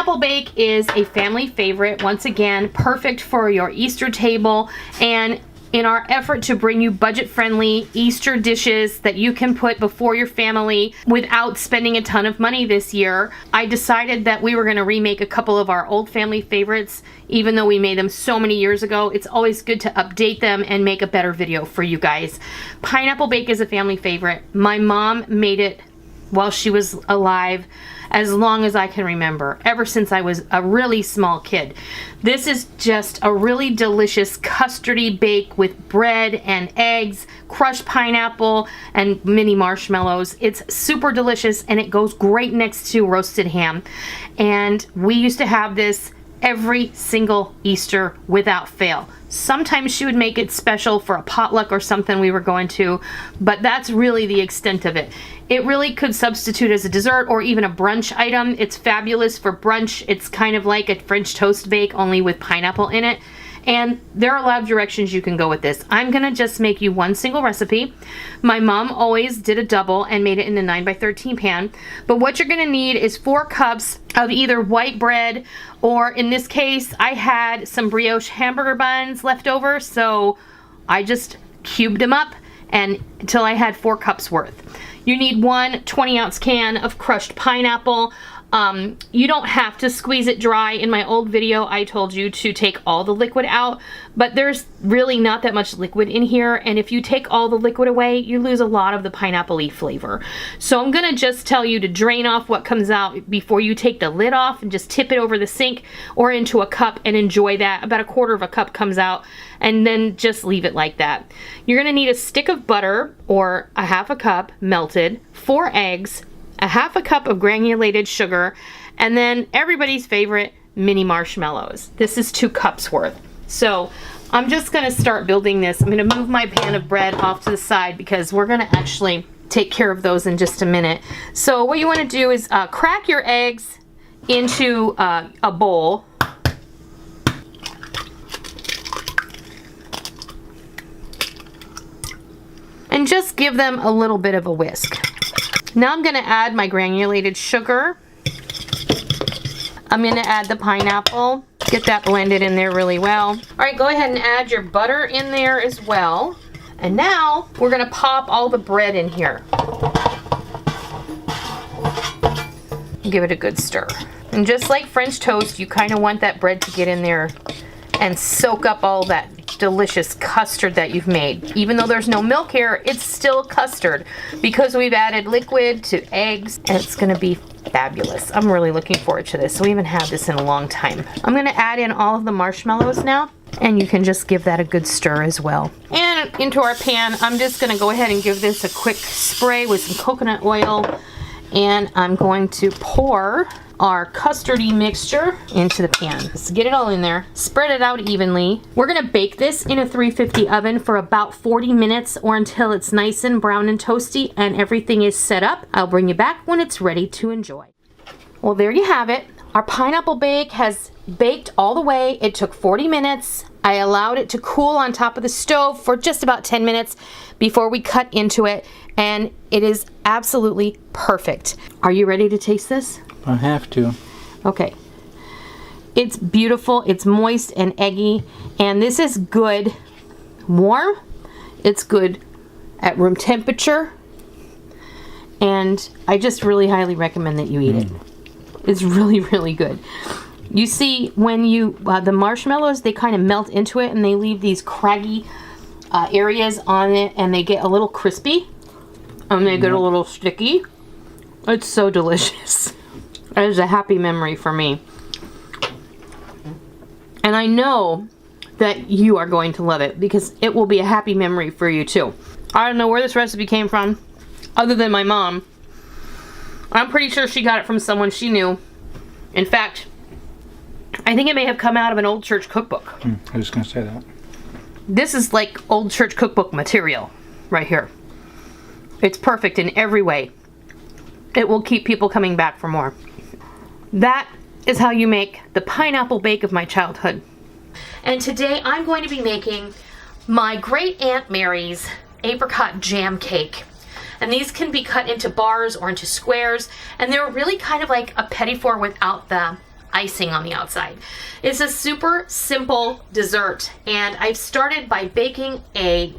pineapple bake is a family favorite. Once again, perfect for your Easter table, and in our effort to bring you budget-friendly Easter dishes that you can put before your family without spending a ton of money this year, I decided that we were going to remake a couple of our old family favorites. Even though we made them so many years ago, it's always good to update them and make a better video for you guys. Pineapple bake is a family favorite. My mom made it while she was alive, as long as I can remember, ever since I was a really small kid. This is just a really delicious custardy bake with bread and eggs, crushed pineapple, and mini marshmallows. It's super delicious, and it goes great next to roasted ham. And we used to have this every single Easter without fail. Sometimes she would make it special for a potluck or something we were going to, but that's really the extent of it. It really could substitute as a dessert or even a brunch item. It's fabulous for brunch. It's kind of like a French toast bake, only with pineapple in it. And there are a lot of directions you can go with this. I'm gonna just make you one single recipe. My mom always did a double and made it in a 9x13 pan. But what you're gonna need is 4 cups of either white bread, or in this case, I had some brioche hamburger buns left over, so I just cubed them up and until I had 4 cups worth. You need 1 20-ounce can of crushed pineapple. You don't have to squeeze it dry. In my old video, I told you to take all the liquid out, but there's really not that much liquid in here, and if you take all the liquid away, you lose a lot of the pineapple-y flavor. So I'm gonna just tell you to drain off what comes out before you take the lid off, and just tip it over the sink or into a cup and enjoy that. About 1/4 of a cup comes out, and then just leave it like that. You're gonna need a stick of butter, or a 1/2 cup melted, 4 eggs, a 1/2 cup of granulated sugar, and then everybody's favorite, mini marshmallows. This is 2 cups worth. So I'm just gonna start building this. I'm gonna move my pan of bread off to the side because we're gonna actually take care of those in just a minute. So what you wanna do is crack your eggs into a bowl. And just give them a little bit of a whisk. Now I'm gonna add my granulated sugar. I'm gonna add the pineapple. Get that blended in there really well. All right, go ahead and add your butter in there as well. And now we're gonna pop all the bread in here. Give it a good stir. And just like French toast, you kind of want that bread to get in there and soak up all that delicious custard that you've made. Even though there's no milk here, it's still custard because we've added liquid to eggs, and it's gonna be fabulous. I'm really looking forward to this. We haven't had this in a long time. I'm gonna add in all of the marshmallows now, and you can just give that a good stir as well. And into our pan, I'm just gonna go ahead and give this a quick spray with some coconut oil, and I'm going to pour our custardy mixture into the pan. Let's get it all in there. Spread it out evenly. We're gonna bake this in a 350 oven for about 40 minutes or until it's nice and brown and toasty and everything is set up. I'll bring you back when it's ready to enjoy. Well, there you have it. Our pineapple bake has baked all the way. It took 40 minutes. I allowed it to cool on top of the stove for just about 10 minutes before we cut into it, and it is absolutely perfect. Are you ready to taste this? I have to. Okay. It's beautiful. It's moist and eggy, and this is good warm. It's good at room temperature, and I just really highly recommend that you eat it. It's really, really good. You see, when you the marshmallows, they kind of melt into it and they leave these craggy areas on it, and they get a little crispy and they get a little sticky. It's so delicious. It is a happy memory for me. And I know that you are going to love it because it will be a happy memory for you too. I don't know where this recipe came from other than my mom. I'm pretty sure she got it from someone she knew. In fact, I think it may have come out of an old church cookbook. I was going to say that. This is like old church cookbook material right here. It's perfect in every way. It will keep people coming back for more. That is how you make the pineapple bake of my childhood. And today I'm going to be making my great Aunt Mary's apricot jam cake. And these can be cut into bars or into squares, and they're really kind of like a petit four without the icing on the outside. It's a super simple dessert, and I've started by baking a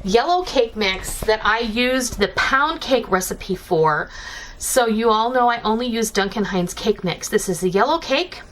yellow cake mix that I used the pound cake recipe for. So you all know I only use Duncan Hines cake mix. This is a yellow cake.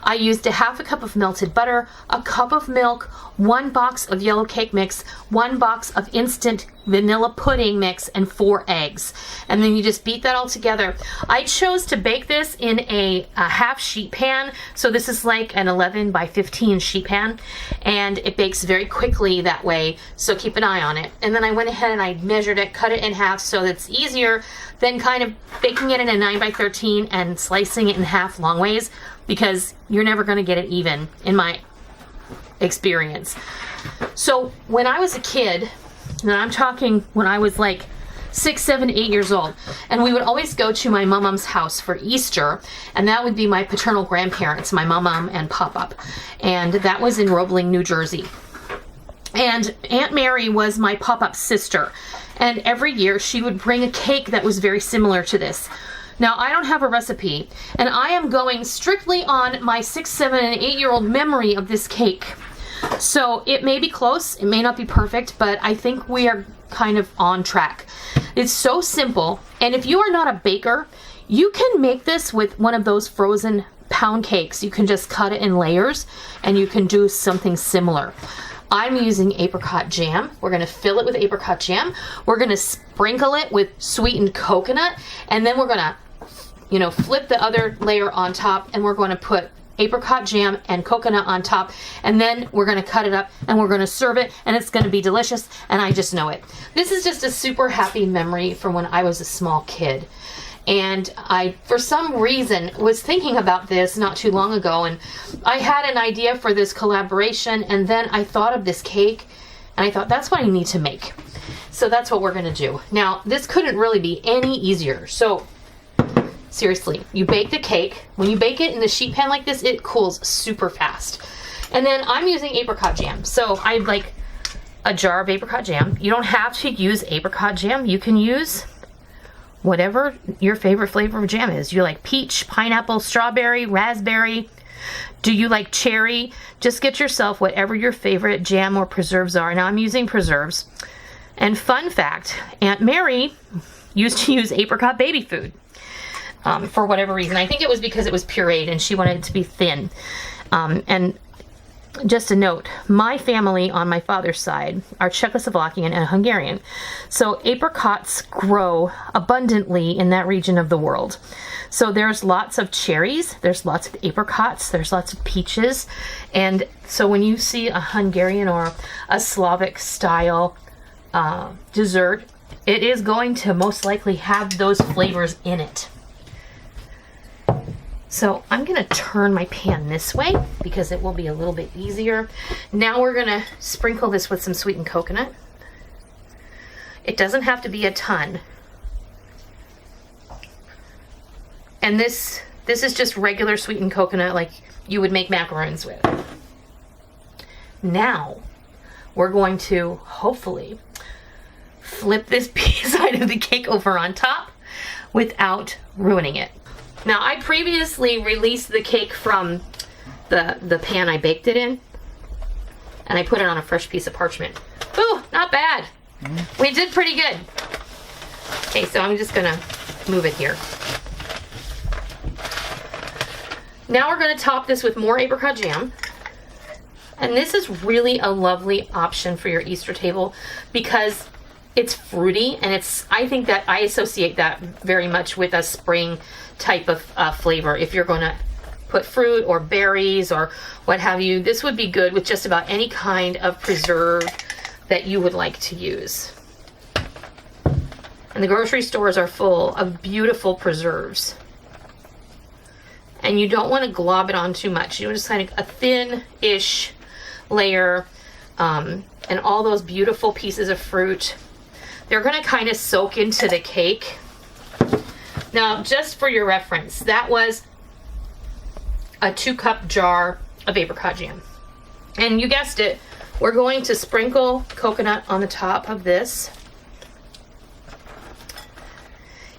I used a half a cup of melted butter, a cup of milk, 1 box of yellow cake mix, 1 box of instant vanilla pudding mix, and 4 eggs. And then you just beat that all together. I chose to bake this in a half sheet pan. So this is like an 11 by 15 sheet pan, and it bakes very quickly that way. So keep an eye on it. And then I went ahead and I measured it, cut it in half so that's easier than kind of baking it in a 9 by 13 and slicing it in half long ways, because you're never going to get it even in my experience. So when I was a kid, and I'm talking when I was like 6, 7, 8 years old, and we would always go to my mom's house for Easter, and that would be my paternal grandparents, my mom and pop-up, and that was in Roebling, New Jersey. And Aunt Mary was my pop-up sister, and every year she would bring a cake that was very similar to this. Now, I don't have a recipe, and I am going strictly on my 6, 7, and 8-year-old memory of this cake. So it may be close, it may not be perfect, but I think we are kind of on track. It's so simple, and if you are not a baker, you can make this with one of those frozen pound cakes. You can just cut it in layers, and you can do something similar. I'm using apricot jam. We're gonna fill it with apricot jam. We're gonna sprinkle it with sweetened coconut, and then we're gonna, flip the other layer on top, and we're gonna put apricot jam and coconut on top, and then we're gonna cut it up and we're gonna serve it, and it's gonna be delicious, and I just know it. This is just a super happy memory from when I was a small kid. And I, for some reason, was thinking about this not too long ago, and I had an idea for this collaboration, and then I thought of this cake, and I thought, that's what I need to make. So that's what we're gonna do. Now, this couldn't really be any easier. So, seriously, you bake the cake. When you bake it in the sheet pan like this, it cools super fast. And then I'm using apricot jam. So I have like a jar of apricot jam. You don't have to use apricot jam. You can use whatever your favorite flavor of jam is. You like peach, pineapple, strawberry, raspberry. Do you like cherry? Just get yourself whatever your favorite jam or preserves are. Now I'm using preserves. And fun fact, Aunt Mary used to use apricot baby food for whatever reason. I think it was because it was pureed and she wanted it to be thin. And just a note, my family on my father's side are Czechoslovakian and Hungarian. So apricots grow abundantly in that region of the world. So there's lots of cherries, there's lots of apricots, there's lots of peaches. And so when you see a Hungarian or a Slavic style dessert, it is going to most likely have those flavors in it. So I'm gonna turn my pan this way because it will be a little bit easier. Now we're gonna sprinkle this with some sweetened coconut. It doesn't have to be a ton. And this is just regular sweetened coconut like you would make macaroons with. Now we're going to hopefully flip this side of the cake over on top without ruining it. Now, I previously released the cake from the pan I baked it in, and I put it on a fresh piece of parchment. Ooh, not bad. We did pretty good. Okay, so I'm just gonna move it here. Now we're gonna top this with more apricot jam. And this is really a lovely option for your Easter table because it's fruity, and I think that I associate that very much with a spring type of flavor. If you're going to put fruit or berries or what have you, this would be good with just about any kind of preserve that you would like to use. And the grocery stores are full of beautiful preserves. And you don't want to glob it on too much. You just kind of a thin-ish layer, and all those beautiful pieces of fruit. They're going to kind of soak into the cake. Now, just for your reference, that was a 2-cup jar of apricot jam. And you guessed it, we're going to sprinkle coconut on the top of this.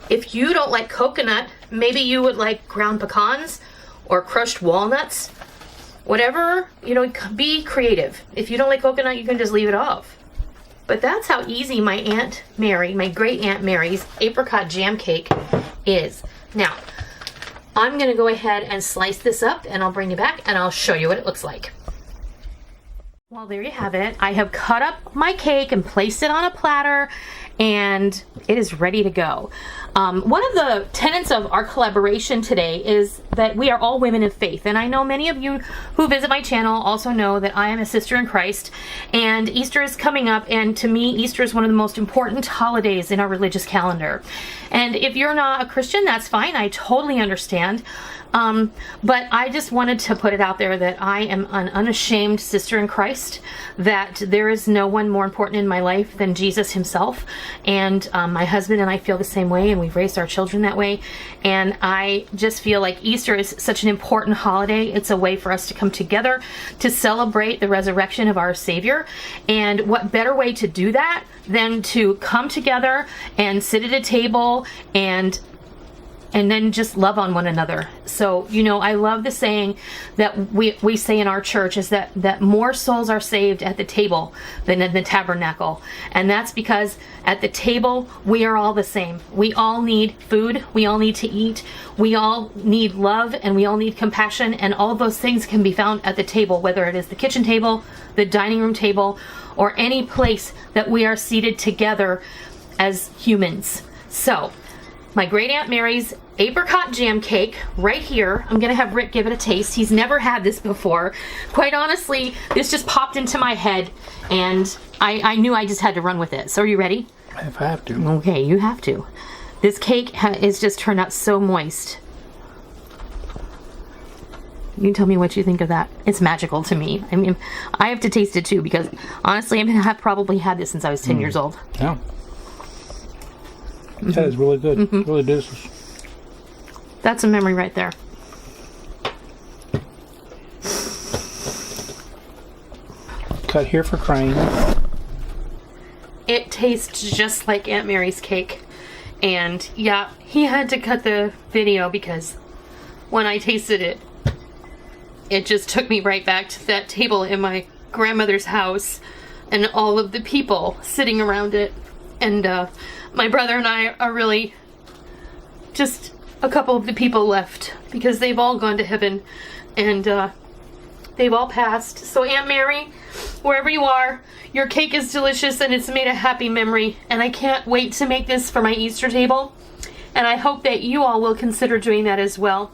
If you don't like coconut, maybe you would like ground pecans or crushed walnuts. Whatever, you know, be creative. If you don't like coconut, you can just leave it off. But that's how easy my Aunt Mary, my great Aunt Mary's apricot jam cake is. Now, I'm gonna go ahead and slice this up, and I'll bring you back and I'll show you what it looks like. Well, there you have it. I have cut up my cake and placed it on a platter, and it is ready to go. One of the tenets of our collaboration today is that we are all women of faith, and I know many of you who visit my channel also know that I am a sister in Christ, and Easter is coming up, and to me Easter is one of the most important holidays in our religious calendar. And if you're not a Christian, that's fine. I totally understand. But I just wanted to put it out there that I am an unashamed sister in Christ, that there is no one more important in my life than Jesus himself. And my husband and I feel the same way, and we've raised our children that way. And I just feel like Easter is such an important holiday. It's a way for us to come together to celebrate the resurrection of our Savior. And what better way to do that than to come together and sit at a table and then just love on one another. So, you know, I love the saying that we say in our church is that more souls are saved at the table than in the tabernacle. And that's because at the table, we are all the same. We all need food. We all need to eat. We all need love, and we all need compassion. And all of those things can be found at the table, whether it is the kitchen table, the dining room table, or any place that we are seated together as humans. So, my great Aunt Mary's apricot jam cake right here. I'm gonna have Rick give it a taste. He's never had this before. Quite honestly, this just popped into my head, and I knew I just had to run with it. So are you ready? If I have to. Okay, you have to. This cake is just turned out so moist. You can tell me what you think of that. It's magical to me. I mean, I have to taste it too, because honestly, I have probably had this since I was 10 years old. Yeah. That is really good. Really delicious. That's a memory right there. Cut here for Crane. It tastes just like Aunt Mary's cake. And yeah, he had to cut the video because when I tasted it, it just took me right back to that table in my grandmother's house and all of the people sitting around it. And my brother and I are really just a couple of the people left because they've all gone to heaven, and they've all passed. So Aunt Mary, wherever you are, your cake is delicious and it's made a happy memory, and I can't wait to make this for my Easter table, and I hope that you all will consider doing that as well.